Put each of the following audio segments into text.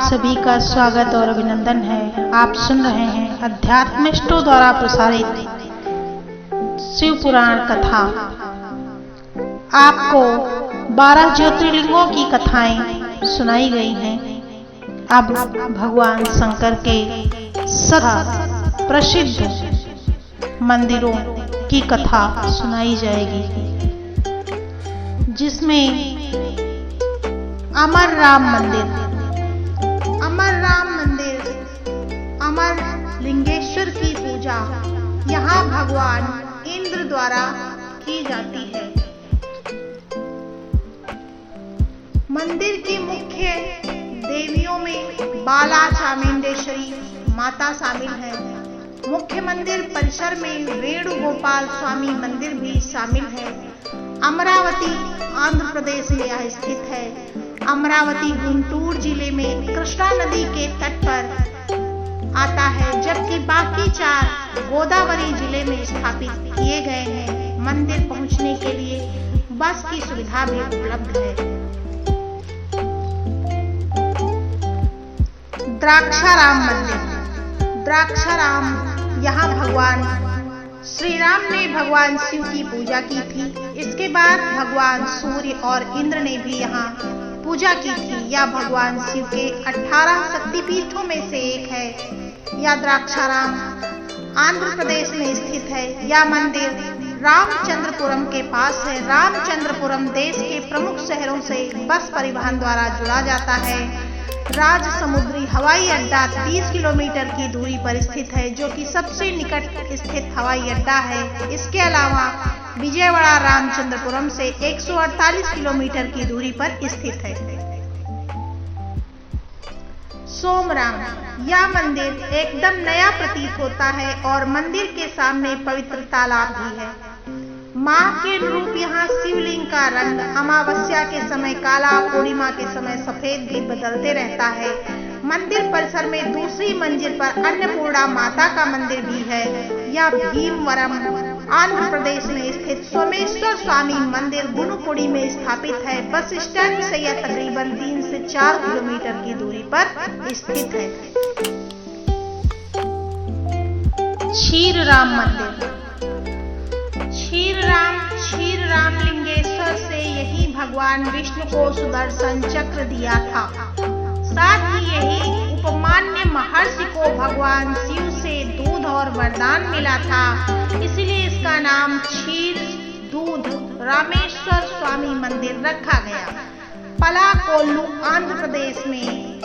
सभी का स्वागत और अभिनंदन है। आप सुन रहे हैं अध्यात्मिष्टों द्वारा प्रसारित शिव पुराण कथा। आपको 12 ज्योतिर्लिंगों की कथाएं सुनाई गई हैं। अब भगवान शंकर के 7 प्रसिद्ध मंदिरों की कथा सुनाई जाएगी, जिसमें अमर राम मंदिर, अमर लिंगेश्वर की पूजा यहाँ भगवान इंद्र द्वारा की जाती है। मंदिर की मुख्य देवियों में बाला चामुंडेश्वरी माता शामिल है। मुख्य मंदिर परिसर में वेणुगोपाल स्वामी मंदिर भी शामिल है। अमरावती आंध्र प्रदेश में यह स्थित है। अमरावती गुंटूर जिले में कृष्णा नदी के तट पर आता है, जबकि बाकी 4 गोदावरी जिले में स्थापित किए गए हैं। मंदिर पहुंचने के लिए बस की सुविधा भी उपलब्ध है। द्राक्षाराम मंदिर, द्राक्षाराम यहाँ भगवान श्री राम ने भगवान शिव की पूजा की थी। इसके बाद भगवान सूर्य और इंद्र ने भी यहाँ पूजा की थी। यह भगवान शिव के 18 शक्तिपीठों में से एक है। यह द्राक्षाराम आंध्र प्रदेश में स्थित है। यह मंदिर रामचंद्रपुरम के पास है। रामचंद्रपुरम देश के प्रमुख शहरों से बस परिवहन द्वारा जुड़ा जाता है। राजसमुद्री हवाई अड्डा 30 किलोमीटर की दूरी पर स्थित है, जो कि सबसे निकट स्थित हवाई अड्डा है। इसके अलावा विजयवाड़ा रामचंद्रपुरम से 148 किलोमीटर की दूरी पर स्थित है। सोमराम, यह मंदिर एकदम नया प्रतीत होता है और मंदिर के सामने पवित्र तालाब भी है। मां के रूप यहाँ शिवलिंग का रंग अमावस्या के समय काला, पूर्णिमा के समय सफेद भी बदलते रहता है। मंदिर परिसर में दूसरी मंजिल पर अन्नपूर्णा माता का मंदिर भी है। यह भीमवरम आंध्र प्रदेश में स्थित सोमेश्वर स्वामी मंदिर गुनुपुड़ी में स्थापित है। बस स्टैंड से यह तकरीबन 3 से 4 किलोमीटर की दूरी पर स्थित है। क्षीरराम मंदिर, क्षीरराम लिंगेश्वर से यही भगवान विष्णु को सुदर्शन चक्र दिया था। साथ ही यही उपमान्य महर्षि को भगवान शिव से दूध और वरदान मिला था। इसलिए इसका नाम क्षीर दूध रामेश्वर स्वामी मंदिर रखा गया। पलाकोल्लू आंध्र प्रदेश में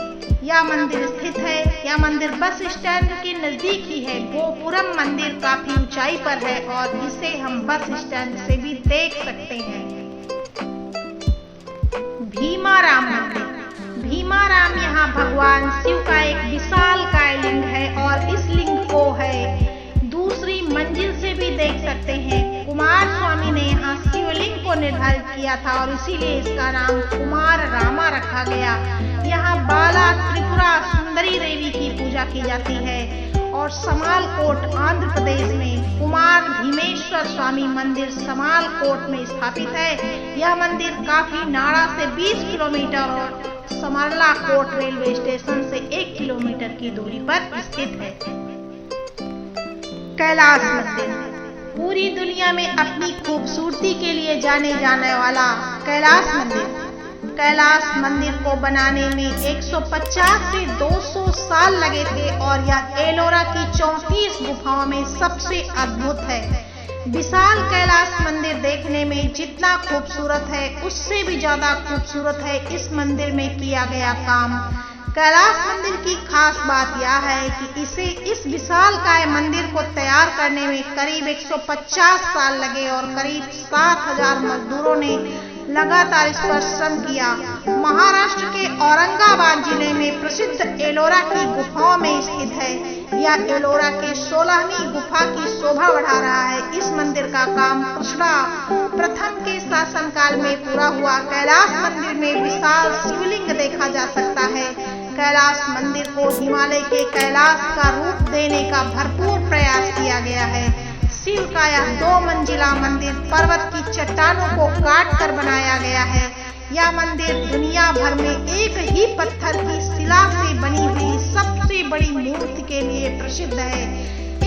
यह मंदिर स्थित है। यह मंदिर बस स्टैंड के नजदीक ही है। गोपुरम मंदिर काफी ऊंचाई पर है और इसे हम बस स्टैंड से भी देख सकते हैं। भीमाराम मंदिर, भीमाराम यहाँ भगवान शिव का एक विशाल काय लिंग है और इस लिंग को है दूसरी मंजिल से भी देख सकते हैं। कुमार स्वामी ने यहाँ शिवलिंग को निर्धारित किया था और इसीलिए इसका नाम कुमार रामा रखा गया। यहाँ बाला त्रिपुरा सुंदरी देवी की पूजा की जाती है। और समालकोट आंध्र प्रदेश में कुमार भीमेश्वर स्वामी मंदिर समालकोट में स्थापित है। यह मंदिर काफी नाड़ा से 20 किलोमीटर और समरलाकोट रेलवे स्टेशन से 1 किलोमीटर की दूरी पर स्थित है। कैलाश मंदिर, पूरी दुनिया में अपनी खूबसूरती के लिए जाने जाने वाला कैलाश मंदिर। कैलाश मंदिर को बनाने में 150 से 200 साल लगे थे और यह एलोरा की 34 गुफाओं में सबसे अद्भुत है। विशाल कैलाश मंदिर देखने में जितना खूबसूरत है, उससे भी ज्यादा खूबसूरत है इस मंदिर में किया गया काम। कैलाश मंदिर की खास बात यह है कि इस विशालकाय मंदिर को तैयार करने में करीब 150 साल लगे और करीब 7000 मजदूरों ने लगातार इस पर श्रम किया। महाराष्ट्र के औरंगाबाद जिले में प्रसिद्ध एलोरा की गुफाओं में स्थित है। यह एलोरा के 16वीं गुफा की शोभा बढ़ा रहा है। इस मंदिर का काम कृष्णा प्रथम के शासनकाल में पूरा हुआ। कैलाश मंदिर में विशाल शिवलिंग देखा जा सकता है। कैलाश मंदिर को हिमालय के कैलाश का रूप देने का भरपूर प्रयास किया गया है। शिव का यह 2 मंजिला मंदिर पर्वत की चट्टानों को काट कर बनाया गया है। यह मंदिर दुनिया भर में एक ही पत्थर की शिला से बनी हुई सबसे बड़ी मूर्ति के लिए प्रसिद्ध है।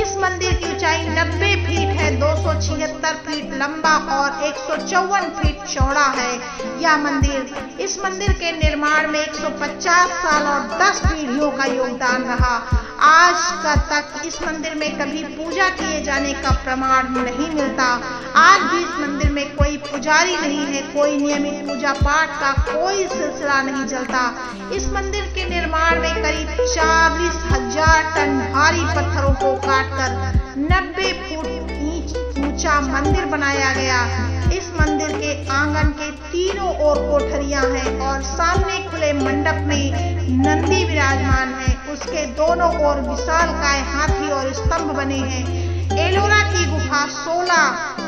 इस मंदिर की ऊंचाई 90 फीट है, 276 फीट लंबा और 154 फीट चौड़ा है। इस मंदिर के निर्माण में 150 साल और 10 पीढ़ियों का योगदान रहा। आज का तक इस मंदिर में कभी पूजा किए जाने का प्रमाण नहीं मिलता। आज भी इस मंदिर में कोई पुजारी नहीं है, कोई नियमित पूजा पाठ का कोई सिलसिला नहीं चलता। इस मंदिर के निर्माण में करीब 40,000 टन भारी पत्थरों को काटकर 90 फुट ऊंचा मंदिर बनाया गया। इस मंदिर के आंगन के तीनों ओर कोठरियां हैं और सामने खुले मंडप में नंदी विराजमान है। उसके दोनों ओर विशालकाय हाथी और स्तंभ बने हैं। एलोरा की गुफा 16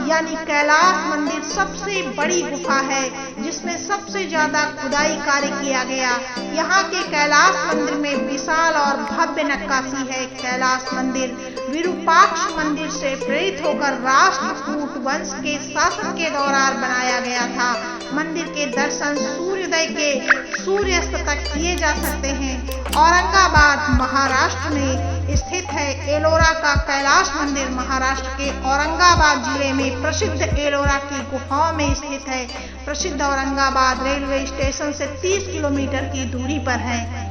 यानी कैलाश मंदिर सबसे बड़ी गुफा है, जिसमें सबसे ज्यादा खुदाई कार्य किया गया। यहाँ के कैलाश मंदिर में विशाल और भव्य नक्काशी है। कैलाश मंदिर विरूपाक्ष मंदिर से प्रेरित होकर राष्ट्रकूट वंश के शासन के दौरान बनाया गया था। मंदिर के दर्शन सूर्योदय के सूर्यास्त तक किए जा सकते हैं। औरंगाबाद महाराष्ट्र में स्थित है। एलोरा का कैलाश मंदिर महाराष्ट्र के औरंगाबाद जिले में प्रसिद्ध एलोरा की गुफाओं में स्थित है। प्रसिद्ध औरंगाबाद रेलवे स्टेशन से 30 किलोमीटर की दूरी पर है।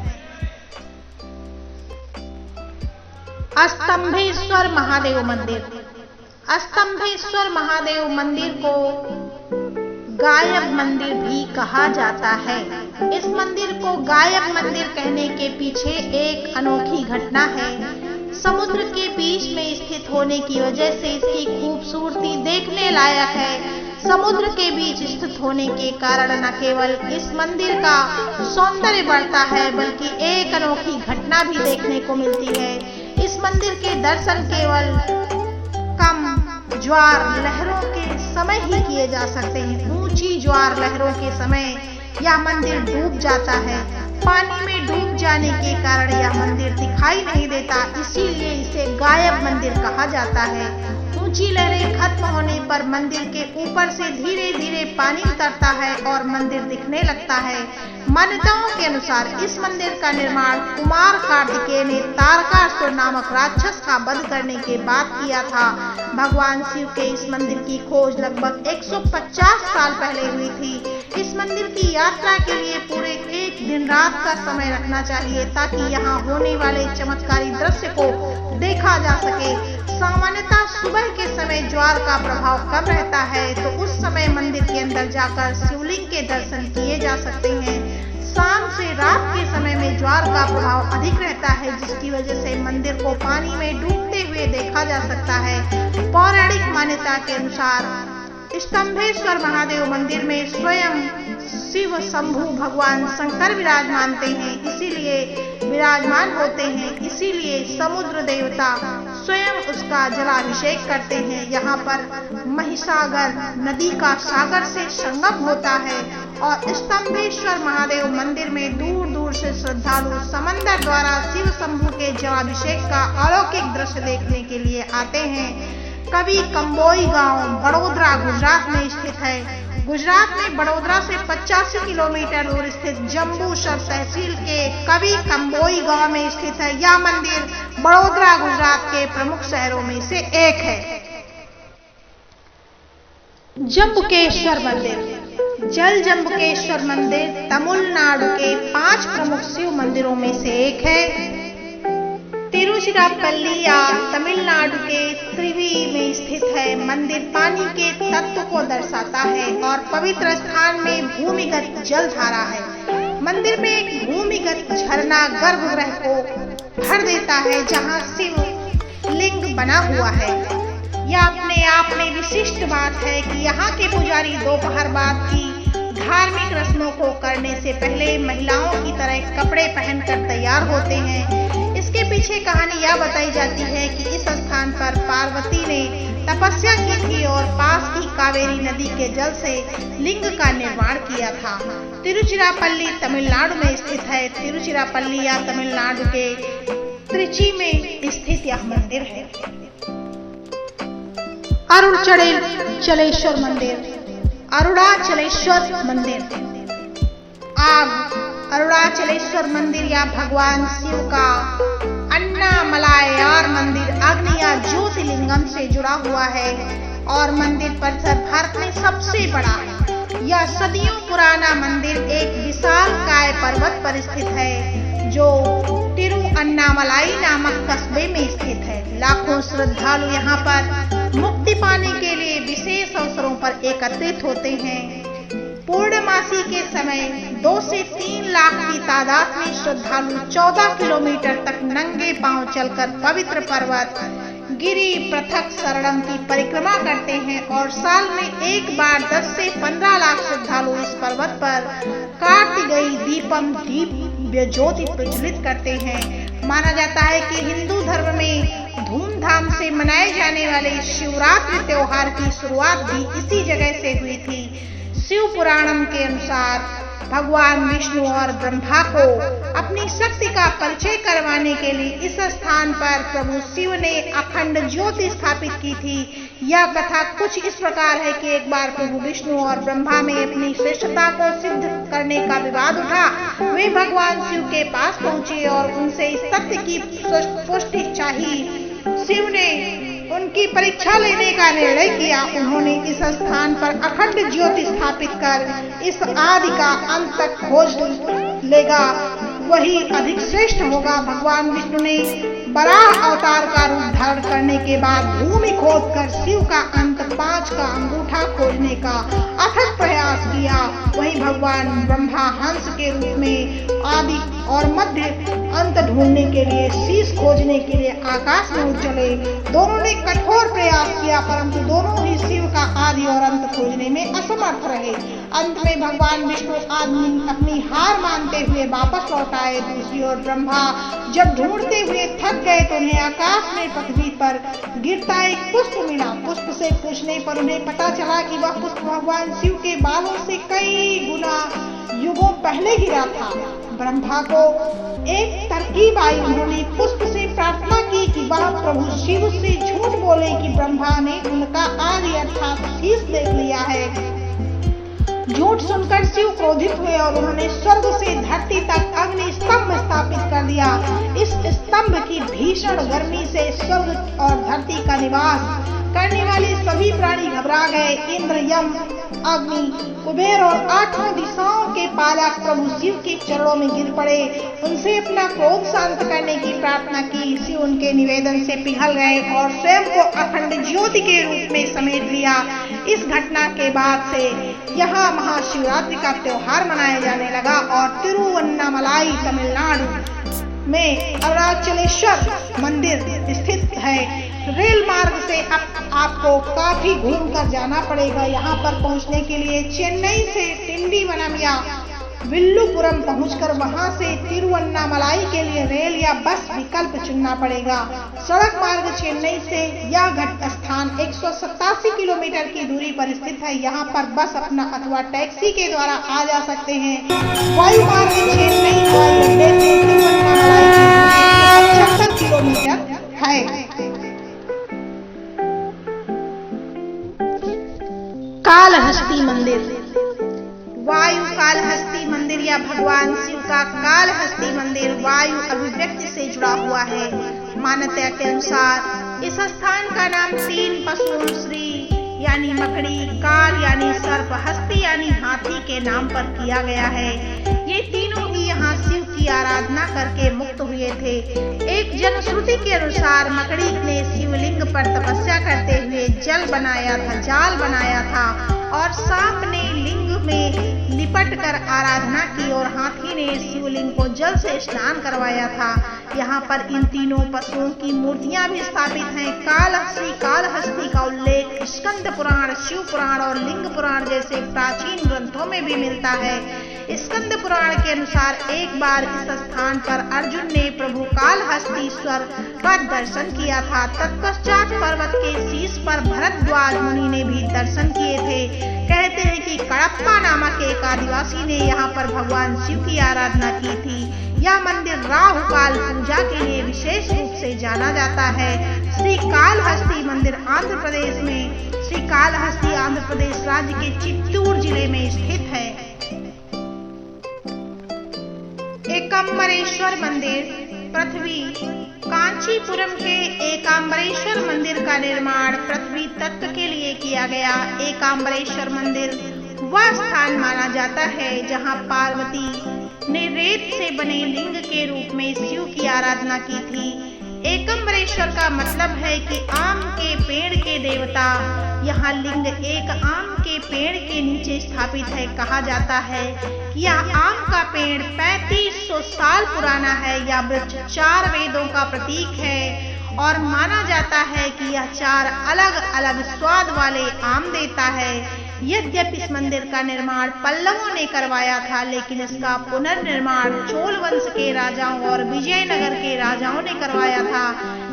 स्तंभेश्वर महादेव मंदिर। स्तंभेश्वर महादेव मंदिर को गायब मंदिर भी कहा जाता है। इस मंदिर को गायब मंदिर कहने के पीछे एक अनोखी घटना है। समुद्र के बीच में स्थित होने की वजह से इसकी खूबसूरती देखने लायक है। समुद्र के बीच स्थित होने के कारण न केवल इस मंदिर का सौंदर्य बढ़ता है, बल्कि एक अनोखी घटना भी देखने को मिलती है। इस मंदिर के दर्शन केवल कम ज्वार लहरों के समय ही किए जा सकते हैं। ऊंची ज्वार लहरों के समय यह मंदिर डूब जाता है। पानी में डूब जाने के कारण यह मंदिर दिखाई नहीं देता, इसीलिए इसे गायब मंदिर कहा जाता है। ऊंची लहरें खत्म होने पर मंदिर के ऊपर से धीरे धीरे पानी उतरता है और मंदिर दिखने लगता है। मान्यताओं के अनुसार इस मंदिर का निर्माण कुमार कार्तिकेय ने तारकासुर नामक राक्षस का वध करने के बाद किया था। भगवान शिव के इस मंदिर की खोज लगभग 150 साल पहले हुई थी। इस मंदिर की यात्रा के लिए पूरे एक दिन रात का समय रखना चाहिए, ताकि यहाँ होने वाले चमत्कारी दृश्य को देखा जा सके। सामान्यतः सुबह के समय ज्वार का प्रभाव कम रहता है, तो उस समय मंदिर के अंदर जाकर शिवलिंग के दर्शन किए जा सकते हैं। शाम से रात के समय में ज्वार का प्रभाव अधिक रहता है, जिसकी वजह से मंदिर को पानी में डूबते हुए देखा जा सकता है। पौराणिक मान्यता के अनुसार स्तंभेश्वर महादेव मंदिर में स्वयं शिव शंभु भगवान शंकर विराजमान होते हैं, इसीलिए समुद्र देवता स्वयं उसका जलाभिषेक करते हैं। यहाँ पर महिसागर नदी का सागर से संगम होता है और स्तंभेश्वर महादेव मंदिर में दूर दूर से श्रद्धालु समंदर द्वारा शिव शंभु के जलाभिषेक का अलौकिक दृश्य देखने के लिए आते हैं। कवि कंबोई गांव बड़ोदरा गुजरात में स्थित है। गुजरात में बड़ोदरा से 85 किलोमीटर दूर स्थित जम्बूसर तहसील के कवि कंबोई गांव में स्थित है। यह मंदिर बड़ोदरा गुजरात के प्रमुख शहरों में से एक है। जम्बुकेश्वर मंदिर। जल जम्बुकेश्वर मंदिर तमिलनाडु के 5 प्रमुख शिव मंदिरों में से एक है। तिरुचिरापल्ली या तमिलनाडु के त्रिवी में स्थित है। मंदिर पानी के तत्व को दर्शाता है और पवित्र स्थान में भूमिगत जल धारा है। मंदिर में एक भूमिगत झरना गर्भगृह को भर देता है, जहां शिव लिंग बना हुआ है। यह अपने आप में विशिष्ट बात है कि यहाँ के पुजारी दोपहर बाद की धार्मिक रस्मों को करने से पहले महिलाओं की तरह कपड़े पहनकर तैयार होते हैं। इसके पीछे कहानी यह बताई जाती है कि इस स्थान पर पार्वती ने तपस्या की थी और पास की कावेरी नदी के जल से लिंग का निर्माण किया था। तिरुचिरापल्ली तमिलनाडु में स्थित है। तिरुचिरापल्ली या तमिलनाडु के त्रिची में स्थित यह मंदिर है। अरुणाचलेश्वर मंदिर। अरुणाचलेश्वर मंदिर अरुणाचलेश्वर मंदिर या भगवान शिव का अन्नामलायार मंदिर अग्नि या ज्योतिर्लिंगम से जुड़ा हुआ है और मंदिर परिसर भारत में सबसे बड़ा है। यह सदियों पुराना मंदिर एक विशालकाय पर्वत पर स्थित है जो तिरुअन्नामलाई नामक कस्बे में स्थित है। लाखों श्रद्धालु यहाँ पर मुक्ति पाने के लिए विशेष अवसरों पर एकत्रित होते हैं। पूर्णमासी के समय 2 से 3 लाख की तादाद में श्रद्धालु 14 किलोमीटर तक नंगे पांव चलकर पवित्र पर्वत गिरि पृथक शरणम की परिक्रमा करते हैं और साल में एक बार 10 से 15 लाख श्रद्धालु इस पर्वत पर कार्तिकेय दीपम दिव्य ज्योति प्रज्वलित करते हैं। माना जाता है कि हिंदू धर्म में धूमधाम से मनाए जाने वाले शिवरात्रि त्योहार की शुरुआत भी इसी जगह से हुई थी। शिव पुराणम के अनुसार भगवान विष्णु और ब्रह्मा को अपनी शक्ति का परिचय करवाने के लिए इस स्थान पर प्रभु शिव ने अखंड ज्योति स्थापित की थी। यह कथा कुछ इस प्रकार है कि एक बार प्रभु विष्णु और ब्रह्मा में अपनी श्रेष्ठता को सिद्ध करने का विवाद उठा। वे भगवान शिव के पास पहुंचे और उनसे इस तथ्य की पुष्टि चाही। शिव ने उनकी परीक्षा लेने का निर्णय किया। उन्होंने इस स्थान पर अखंड ज्योति स्थापित कर इस आदि का अंत तक खोज लेगा, वही अधिक श्रेष्ठ होगा। भगवान विष्णु ने बराह अवतार का रूप धारण करने के बाद भूमि खोदकर शिव का अंत 5 का अंगूठा खोजने का अथक प्रयास किया। वहीं भगवान ब्रह्मा हंस के रूप में आदि और मध्य अंत ढूंढने के लिए शीश खोजने के लिए आकाश में उड़ चले। दोनों ने कठोर प्रयास किया परंतु दोनों ही शिव का आदि और अंत खोजने में असमर्थ रहे। अंत में भगवान विष्णु अपनी हार मानते हुए वापस लौट आए। दूसरी ओर ब्रह्मा जब ढूंढते हुए थक गए तो उन्हें आकाश में पृथ्वी पर गिरता एक पुष्प मिला। पुष्प से पूछने पर उन्हें पता चला कि वह पुष्प भगवान शिव के बालों से कई गुना युगों पहले गिरा था। ब्रह्मा को एक तरकीब आई। उन्होंने पुष्प से प्रार्थना की कि वह प्रभु शिव से झूठ बोले कि ब्रह्मा ने उनका आदि अर्थात शीश देख लिया है। झूठ सुनकर शिव क्रोधित हुए और उन्होंने स्वर्ग से धरती तक अग्नि स्तंभ स्थापित कर दिया। इस स्तंभ की भीषण गर्मी से स्वर्ग और धरती का निवास करने वाले सभी प्राणी घबरा गए। इंद्र, यम, अग्नि, कुबेर और 8 दिशाओं के पालक प्रभु शिव के चरणों में गिर पड़े। उनसे अपना क्रोध शांत करने की प्रार्थना की। शिव उनके निवेदन से पिघल गए और स्वयं को अखंड ज्योति के रूप में समेट लिया। इस घटना के बाद से यहाँ महाशिवरात्रि का त्योहार मनाया जाने लगा और तिरुवन्नामलाई तमिलनाडु में अरुणाचलेश्वर मंदिर स्थित है। रेल मार्ग से आपको काफी घूमकर जाना पड़ेगा। यहाँ पर पहुँचने के लिए चेन्नई से टिंडीवनम या विल्लुपुरम पहुंचकर वहां से तिरुवन्नामलाई के लिए रेल या बस विकल्प चुनना पड़ेगा। सड़क मार्ग चेन्नई से यह स्थान 187 किलोमीटर की दूरी पर स्थित है। यहाँ पर बस अपना अथवा टैक्सी के द्वारा आ जा सकते हैं। वायु मार्ग चेन्नई हवाई अड्डे से तिरुवन्नामलाई की दूरी 76 किलोमीटर है। कालहस्ती मंदिर। वायु कालहस्ती मंदिर या भगवान शिव का कालहस्ती मंदिर वायु अभिव्यक्ति से जुड़ा हुआ है। मान्यता के अनुसार इस स्थान का नाम 3 पशुओं श्री यानी मकड़ी, काल यानी सर्प, हस्ती यानी हाथी के नाम पर किया गया है। ये तीनों ही यहाँ शिव की आराधना करके मुक्त हुए थे। एक जनश्रुति के अनुसार मकड़ी ने शिवलिंग पर तपस्या करते हुए जाल बनाया था और सांप ने लिंग में लिपट कर आराधना की और हाथी ने शिवलिंग को जल से स्नान करवाया था। यहाँ पर इन तीनों पशुओं की मूर्तियां भी स्थापित हैं। कालहस्ती का उल्लेख स्कंद पुराण, शिव पुराण और लिंग पुराण जैसे प्राचीन ग्रंथों में भी मिलता है। स्कंद पुराण के अनुसार एक बार इस स्थान पर अर्जुन ने प्रभु कालहस्तीश्वर का दर्शन किया था। तत्पश्चात पर्वत के शीश पर भरद्वाज मुनि ने भी दर्शन किए थे। कहते हैं कि कड़प्पा नामक एक आदिवासी ने यहाँ पर भगवान शिव की आराधना की थी। यह मंदिर राहु काल पूजा के लिए विशेष रूप से जाना जाता है। श्रीकालहस्ती मंदिर आंध्र प्रदेश में श्रीकालहस्ती आंध्र प्रदेश राज्य के चित्तूर जिले में स्थित है। एकांबरेश्वर मंदिर पृथ्वी कांचीपुरम के एकांबरेश्वर मंदिर का निर्माण पृथ्वी तत्व के लिए किया गया। एकांबरेश्वर मंदिर वह स्थान माना जाता है जहां पार्वती ने रेत से बने लिंग के रूप में शिव की आराधना की थी। एकांबरेश्वर का मतलब है कि आम के पेड़ के देवता। यहाँ लिंग एक आम के पेड़ के नीचे स्थापित है। कहा जाता है कि यह आम का पेड़ 3500 साल पुराना है। यह वृक्ष 4 वेदों का प्रतीक है और माना जाता है कि यह 4 अलग अलग स्वाद वाले आम देता है। यद्यपि इस मंदिर का निर्माण पल्लवों ने करवाया था, लेकिन इसका पुनर्निर्माण चोल वंश के राजाओं और विजयनगर के राजाओं ने करवाया था।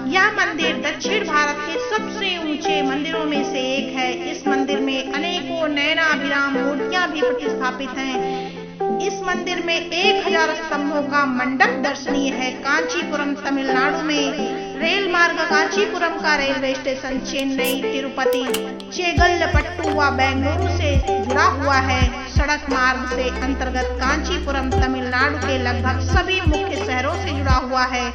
यह मंदिर दक्षिण भारत के सबसे ऊंचे मंदिरों में से एक है। इस मंदिर में अनेकों नयनाभिराम मूर्तियां भी प्रतिष्ठापित हैं। इस मंदिर में 1000 स्तंभों का मंडप दर्शनीय है। कांचीपुरम तमिलनाडु में रेल मार्ग कांचीपुरम का रेलवे स्टेशन चेन्नई, तिरुपति, चेगलपट्टू व बेंगलुरु से जुड़ा हुआ है। सड़क मार्ग से अंतर्गत कांचीपुरम तमिलनाडु के लगभग सभी मुख्य शहरों से जुड़ा हुआ है।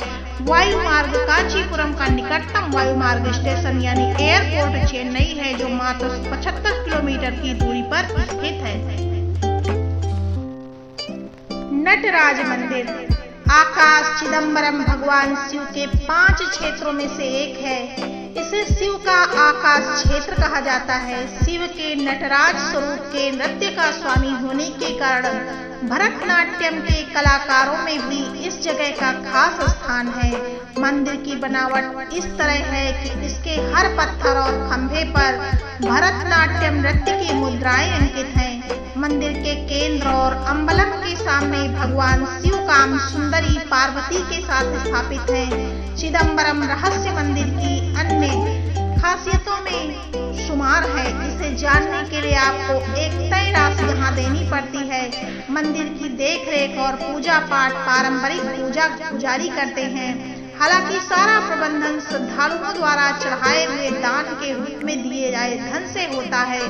वायु मार्ग कांचीपुरम का निकटतम वायु मार्ग स्टेशन यानी एयरपोर्ट चेन्नई है, जो मात्र 75 किलोमीटर की दूरी पर स्थित है। नटराज मंदिर आकाश चिदंबरम भगवान शिव के 5 क्षेत्रों में से एक है। इसे शिव का आकाश क्षेत्र कहा जाता है। शिव के नटराज स्वरूप के नृत्य का स्वामी होने के कारण भरतनाट्यम के कलाकारों में भी इस जगह का खास स्थान है। मंदिर की बनावट इस तरह है कि इसके हर पत्थर और खंभे पर भरतनाट्यम नृत्य की मुद्राएं अंकित हैं। मंदिर के केंद्र और अम्बलम के सामने भगवान शिव काम सुंदरी पार्वती के साथ स्थापित हैं। चिदंबरम रहस्य मंदिर की अन्य खासियतों में शुमार है। इसे जानने के लिए आपको एक तय राशि यहाँ देनी पड़ती है। मंदिर की देखरेख और पूजा पाठ पारंपरिक पुजारी करते हैं। हालांकि सारा प्रबंधन श्रद्धालुओं द्वारा चढ़ाए हुए दान के रूप में दिए जाए धन से होता है।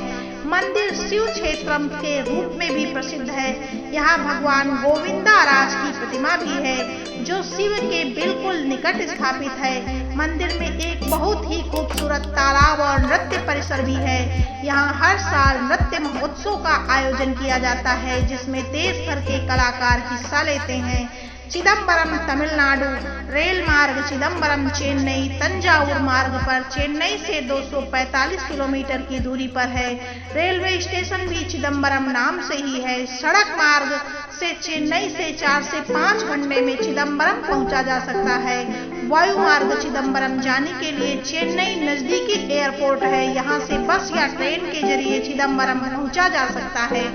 मंदिर शिव क्षेत्रम के रूप में भी प्रसिद्ध है। यहाँ भगवान गोविंदाराज की प्रतिमा भी है, जो शिव के बिल्कुल निकट स्थापित है। मंदिर में एक बहुत ही खूबसूरत तालाब और नृत्य परिसर भी है। यहाँ हर साल नृत्य महोत्सव का आयोजन किया जाता है, जिसमें देश भर के कलाकार हिस्सा लेते हैं। चिदंबरम तमिलनाडु रेल मार्ग चिदंबरम चेन्नई तंजावुर मार्ग पर चेन्नई से 245 किलोमीटर की दूरी पर है। रेलवे स्टेशन भी चिदंबरम नाम से ही है। सड़क मार्ग से चेन्नई से 4 से 5 घंटे में चिदंबरम पहुंचा जा सकता है। वायु मार्ग चिदंबरम जाने के लिए चेन्नई नजदीकी एयरपोर्ट है। यहाँ से बस या ट्रेन के जरिए चिदंबरम पहुंचा जा सकता है।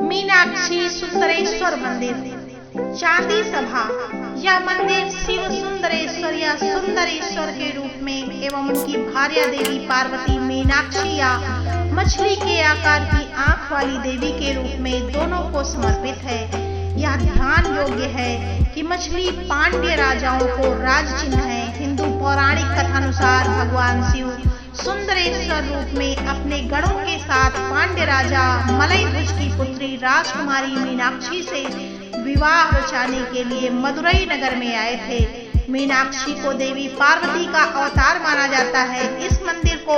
मीनाक्षी सुंदरेश्वर मंदिर चांदी सभा। यह मंदिर शिव सुंदरेश्वर या सुंदरेश्वर के रूप में एवं उनकी भार्या देवी पार्वती मीनाक्षी या मछली के आकार की आंख वाली देवी के रूप में दोनों को समर्पित है। यह ध्यान योग्य है कि मछली पांड्य राजाओं को राज चिन्ह है। हिंदू पौराणिक कथानुसार भगवान शिव सुंदरेश्वर रूप में अपने गणों के साथ पांड्य राजा मलयध्वज की पुत्री राजकुमारी मीनाक्षी से विवाह रचाने के लिए मदुरई नगर में आए थे। मीनाक्षी को देवी पार्वती का अवतार माना जाता है। इस मंदिर को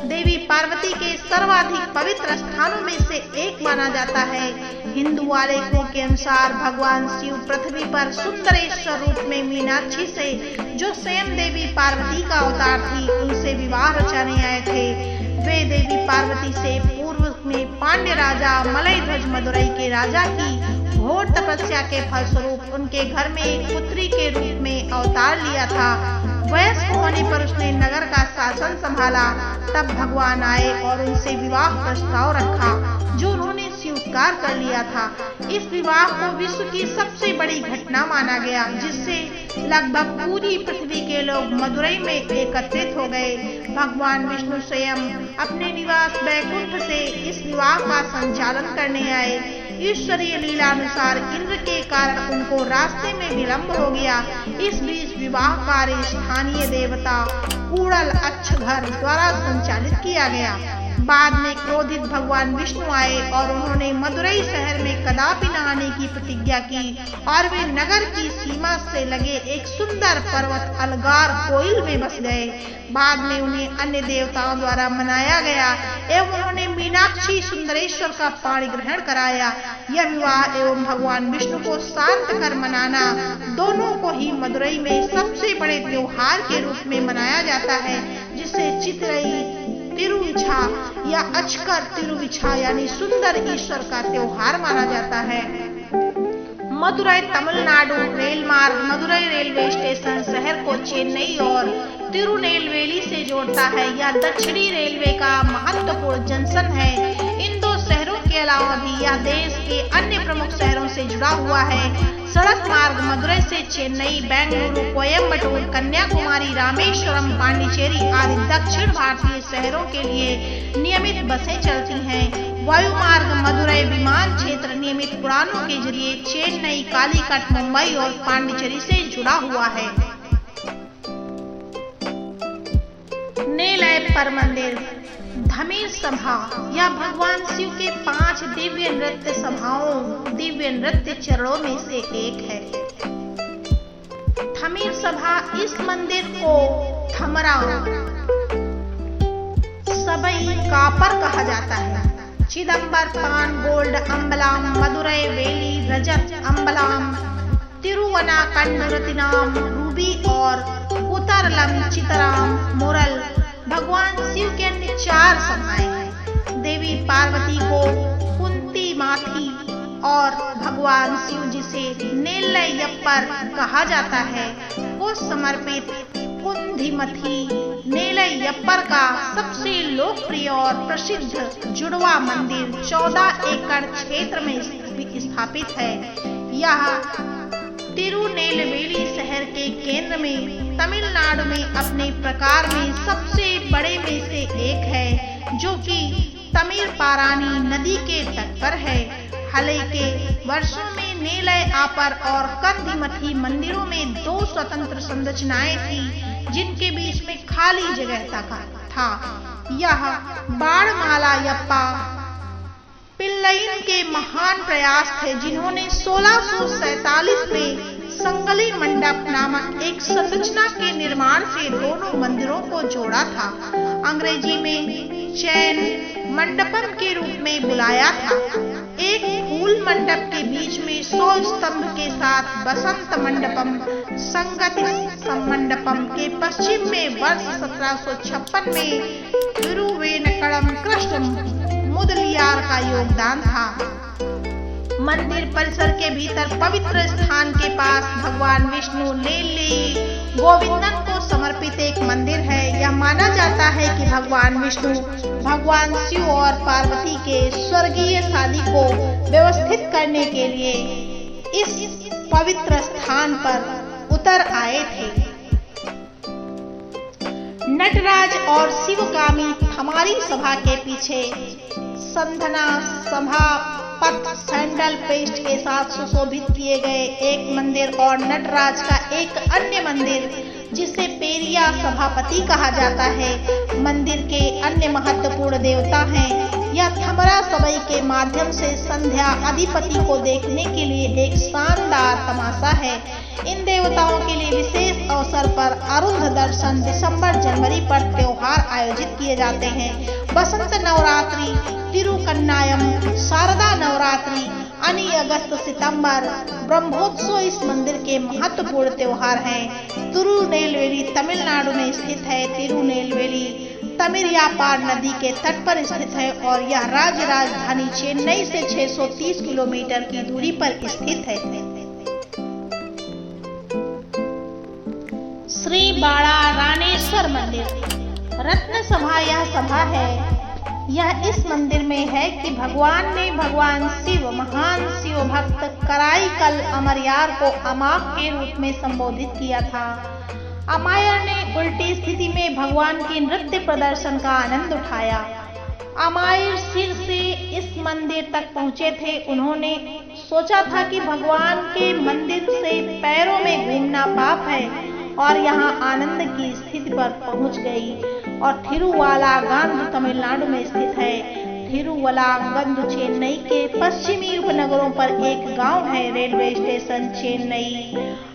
देवी पार्वती के सर्वाधिक पवित्र स्थानों में से एक माना जाता है। हिंदू आलेखों के अनुसार भगवान शिव पृथ्वी पर सुंदरेश्वर रूप में मीनाक्षी से, जो स्वयं देवी पार्वती का अवतार थी, उनसे विवाह रचाने आए थे। वे देवी पार्वती से पूर्व में पांड्य राजा मलयध्वज मदुरई के राजा की घोर तपस्या के फलस्वरूप उनके घर में एक पुत्री के रूप में अवतार लिया था। वयस्क होने पर उसने नगर का शासन संभाला। तब भगवान आए और उनसे विवाह प्रस्ताव रखा, जो उन्होंने शिव स्वीकार कर लिया था। इस विवाह को विश्व की सबसे बड़ी घटना माना गया, जिससे लगभग पूरी पृथ्वी के लोग मदुरई में एकत्रित हो गए। भगवान विष्णु स्वयं अपने निवास बैकुंठ से इस विवाह का संचालन करने आए। ईश्वरीय लीलानुसार इंद्र के कारण उनको रास्ते में विलंब हो गया। इस बीच विवाह कार्य स्थानीय देवता कूड़ल अक्षघर द्वारा संचालित किया गया। बाद में क्रोधित भगवान विष्णु आए और उन्होंने मदुरई शहर में कदापि न आने की प्रतिज्ञा की और वे नगर की सीमा से लगे एक सुंदर पर्वत अलगार कोइल में बस गए। बाद में उन्हें अन्य देवताओं द्वारा मनाया गया एवं उन्होंने मीनाक्षी सुंदरेश्वर का पाणी ग्रहण कराया। यह विवाह एवं भगवान विष्णु को शांत कर मनाना दोनों को ही मदुरई में सबसे बड़े त्योहार के रूप में मनाया जाता है, जिसे चितरई तिरुविछा या अचकर तिरुविछा यानी सुंदर ईश्वर का त्योहार माना जाता है। मदुरई तमिलनाडु रेल मार्ग मदुरई रेलवे स्टेशन शहर को चेन्नई और तिरुनेलवेली से जोड़ता है। यह दक्षिणी रेलवे का महत्वपूर्ण जंक्शन है। इन दो शहरों के अलावा भी यह देश के अन्य प्रमुख शहरों से जुड़ा हुआ है। सड़क मार्ग मदुरई से चेन्नई, बेंगलुरु, कोयम्बटूर, कन्याकुमारी, रामेश्वरम, पांडिचेरी आदि दक्षिण भारतीय शहरों के लिए नियमित बसें चलती हैं। वायु मार्ग मदुरई विमान क्षेत्र नियमित उड़ानों के जरिए चेन्नई, कालीकट, मुंबई और पांडिचेरी से जुड़ा हुआ है। नेलयप्पर मंदिर धमीर सभा यह भगवान शिव के 5 दिव्य नृत्य चरणों में से एक है। धमीर सभा इस मंदिर को थमरा सबई कापर कहा जाता है। चिदंबर पान गोल्ड अम्बलाम, मदुरई वेली रजत अम्बलाम, तिरुवनाकंड रतिनाम रूबी और उतरलम चितराम मुरल भगवान शिव के अन्य 4 सभाएं हैं। देवी पार्वती को कुंती माथी और भगवान शिव जिसे नेलयप्पर कहा जाता है को समर्पित कुंदीमथी नेलयप्पर का सबसे लोकप्रिय और प्रसिद्ध जुड़वा मंदिर 14 एकड़ क्षेत्र में स्थापित है। यह तिरुनेलवेली शहर के केंद्र में तमिलनाडु में अपने प्रकार में सबसे बड़े में से एक है, जो कि तमिरपारानी नदी के तट पर है। हालांकि वर्षों में नेलयप्पर और कंदीमथी मंदिरों में 2 स्वतंत्र संरचनाएं थी, जिनके बीच में खाली जगह था। यह बाणमालायप्पा पिल्लईन के महान प्रयास थे, जिन्होंने 1647 में संगली मंडप नामक एक संरचना के निर्माण से दोनों मंदिरों को जोड़ा था। अंग्रेजी में चैन मंडपम के रूप में बुलाया था। एक फूल मंडप के बीच में 100 स्तंभ के साथ बसंत मंडपम संगति मंडपम के पश्चिम में वर्ष 1756 में तिरुवेनकड़म कृष्ण मुदलियार का योगदान था। मंदिर परिसर के भीतर पवित्र स्थान के पास भगवान विष्णु नेल्ली गोविंदन को समर्पित एक मंदिर है। यह माना जाता है कि भगवान विष्णु भगवान शिव और पार्वती के स्वर्गीय शादी को व्यवस्थित करने के लिए इस पवित्र स्थान पर उतर आए थे। नटराज और शिवगामी हमारी सभा के पीछे संधना सभा पथ सैंडल पेस्ट के साथ सुशोभित किए गए एक मंदिर और नटराज का एक अन्य मंदिर जिसे पेरिया सभापति कहा जाता है, मंदिर के अन्य महत्वपूर्ण देवता हैं। यह थमरा सबई के माध्यम से संध्या अधिपति को देखने के लिए एक शानदार तमाशा है। इन देवताओं के लिए विशेष अवसर पर अरुंध दर्शन दिसंबर-जनवरी पर त्योहार आयोजित किए जाते हैं। बसंत नवरात्रि, तिरुकन्नायम, शारदा नवरात्रि, अनि अगस्त सितंबर ब्रह्मोत्सव इस मंदिर के महत्वपूर्ण त्योहार हैं। तिरुनेलवेली तमिलनाडु में स्थित है। तिरुनेलवेली तमिरियापार नदी के तट पर स्थित है और यह राज्य राजधानी चेन्नई से 630 किलोमीटर की दूरी पर स्थित है। श्री बाड़ा रानेश्वर मंदिर रत्न सभा यह सभा है। यह इस मंदिर में है कि भगवान ने भगवान शिव महान शिव भक्त कराईकल अमरयार को अमाप के रूप में संबोधित किया था। अमायर ने उल्टी स्थिति में भगवान के नृत्य प्रदर्शन का आनंद उठाया। अमायर सिर से इस मंदिर तक पहुंचे थे। उन्होंने सोचा था कि भगवान के मंदिर से पैरों में घूमना पाप है और यहाँ आनंद की स्थिति पर पहुंच गई। और थिरुवालागंज तमिलनाडु में स्थित है। थिरुवलांगंज चेन्नई के पश्चिमी उपनगरों पर एक गांव है। रेलवे स्टेशन चेन्नई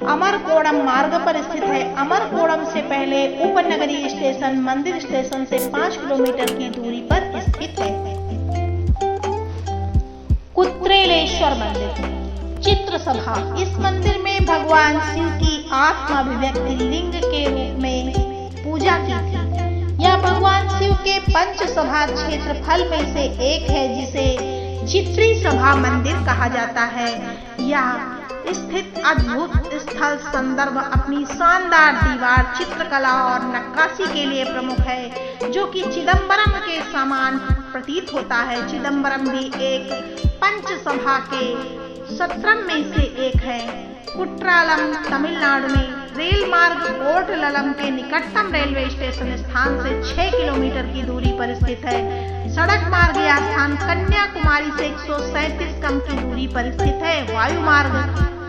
अमरकोडम मार्ग पर स्थित है। अमरकोडम से पहले उपनगरीय स्टेशन मंदिर स्टेशन से 5 किलोमीटर की दूरी पर स्थित है। कुत्रेलेश्वर मंदिर चित्र सभा। इस मंदिर में भगवान शिव की आत्माभिव्यक्ति लिंग के रूप में पूजा की थी। यह भगवान शिव के पंच सभा क्षेत्रफल में से एक है, जिसे चित्री सभा मंदिर कहा जाता है। यह स्थित अद्भुत स्थल संदर्भ अपनी शानदार दीवार चित्रकला और नक्काशी के लिए प्रमुख है, जो कि चिदम्बरम के समान प्रतीत होता है। चिदम्बरम भी एक पंच सभा के 17 में से एक है। कुट्रालम तमिलनाडु में रेल मार्ग कोर्टलम के निकटतम रेलवे स्टेशन स्थान से 6 किलोमीटर की दूरी पर स्थित है। सड़क मार्ग यह स्थान कन्याकुमारी से 137 कम की दूरी पर स्थित है। वायु मार्ग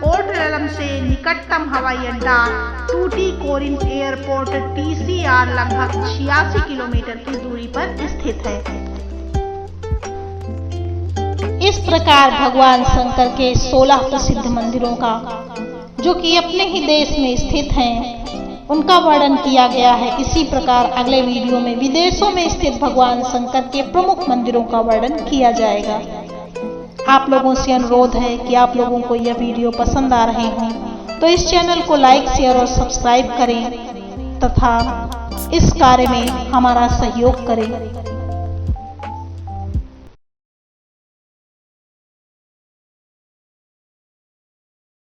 कोर्टलम से निकटतम हवाई अड्डा टूटीकोरिन एयरपोर्ट TCR लगभग 86 किलोमीटर की दूरी पर स्थित है। इस प्रकार भगवान शंकर के 16 प्रसिद्ध मंदिरों का, जो कि अपने ही देश में स्थित हैं, उनका वर्णन किया गया है। इसी प्रकार अगले वीडियो में विदेशों में स्थित भगवान शंकर के प्रमुख मंदिरों का वर्णन किया जाएगा। आप लोगों से अनुरोध है कि आप लोगों को यह वीडियो पसंद आ रहे हों तो इस चैनल को लाइक, शेयर और सब्सक्राइब करें तथा इस कार्य में हमारा सहयोग करें।